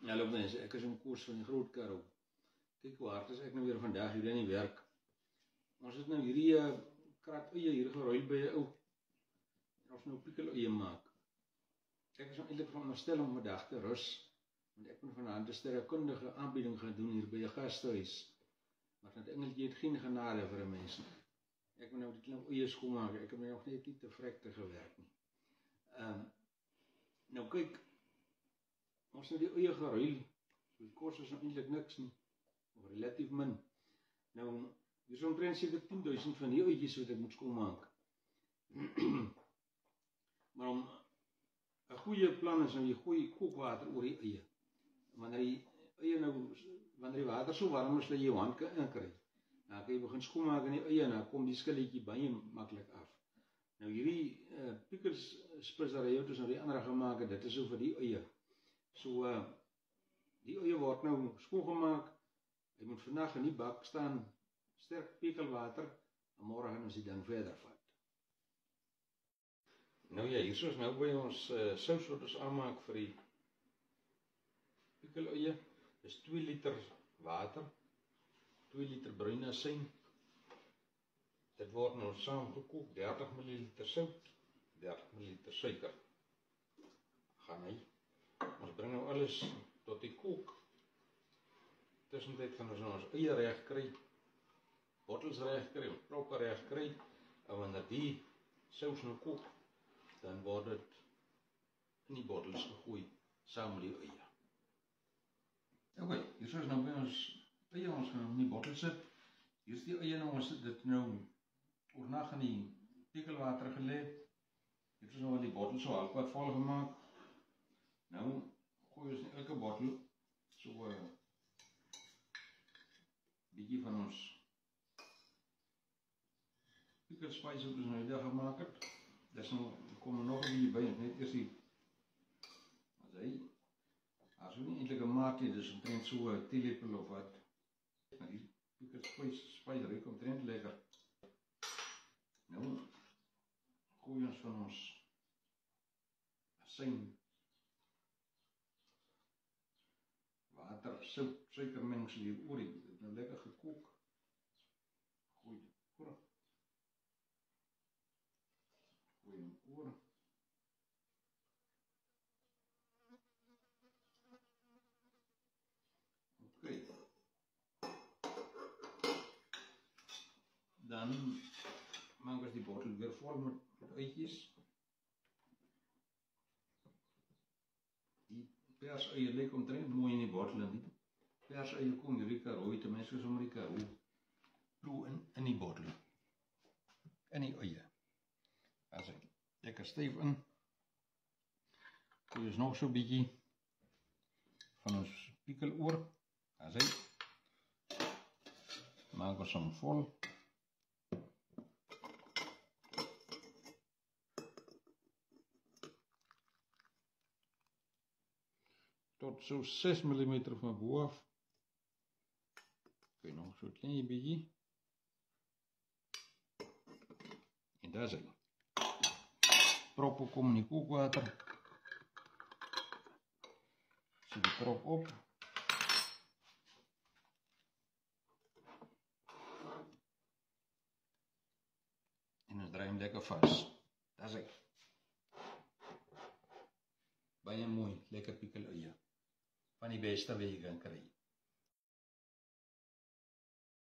Hallo mense, ek is in Koos van die Groot Karoo. Kyk hoe hard is ek nou weer vandag hier in die werk. Ons het nou hierdie krat eie hier geruil by 'n ou. En ons nou pikkel eie maak. Ek is nou eintlik veronderstel om vandag te rus, want ek moet vanaand 'n sterrekundige aanbieding gaan doen hier by 'n gastehuis. Maar dat engeltjie het geen genade vir 'n mens nie. Ek moet nou die klomp eie skoonmaak. Ek het my nog net nie te vrek te gewerk nie. Nou kyk, ons het die eie geruil, so die kos is nou eintlik niks nie, of relatief min. Nou, hier is omtrent seker 10.000 van die uitjies wat ek moet skoonmaak. Maar om 'n goeie plan is nou jy gooi kookwater oor die eie. Wanneer die eie nou, wanneer die water so warm is dat jy jou hand kan inkry, dan kan jy begin skoonmaak in die eie en dan kom die skilletjie baie maklik af. Nou hierdie pikkelsspissery wat ons nou die ander gemaak het, dit is so vir die eie. So, die eie word nou skoongemaak. Hy moet vandag in die bak staan, sterk pekelwater, en môre gaan ons die ding verder vat. Nou ja, hier is nou by ons sous wat ons aanmaak vir die pikkel-eie. Dis 2 liter water, 2 liter bruin asyn. Dit word nou saam gekook, 30 ml sout, 30 ml suiker. Gaan hy. Ons bring nou alles tot die kook. Tussentyd gaan ons nou ons eie reg kry, bottels reg kry, ons proppe reg kry, en wanneer die sous nou kook, dan word dit in die bottels gegooi, saam met die eie. Oké, hier is nou by ons eie, ons gaan in die bottel sit. Hier is die eie nou, ons het dit nou oornag in die pekelwater gelê. Hier is nou al die bottel so halfpad vol gemaak. Nou gooi ons in elke bottel so 'n bietjie van ons pikkelspys wat ons nou die gemaak het. Dis nou, kom nog 'n bietjie by, net eers die, as hy, as hy nie eintlik 'n maat nie, dis omtrent so 'n teelepel of wat. Nou die pikkelspys ruik omtrent lekker. Nou, gooi ons van ons asyn, water, sout, suikermengsel hier oor, dit het nou lekker gekook. Gooi dit oor. Gooi hom oor. Oké. Dan maak ons die bottel weer vol met uitjies. Die perseie lyk omtrent mooi in die bottel en die perseie kom hierdie Karoo, ten minste sommer die Karoo ploe in die bottel. In die eie. As hy lekker styf in. Gooi ons nog so 'n bietjie van ons pikkel oor. As hy. Maak ons hom vol. Tot so 6 mm van bo af. Oké, nog so 'n klein bietjie. En daar is hy. Proppe kom in die kookwater. Sit die prop op. En ons draai hom lekker vas. Daar is hy. Baie mooi, lekker pikkel eie. Van die beste wat jy kan kry.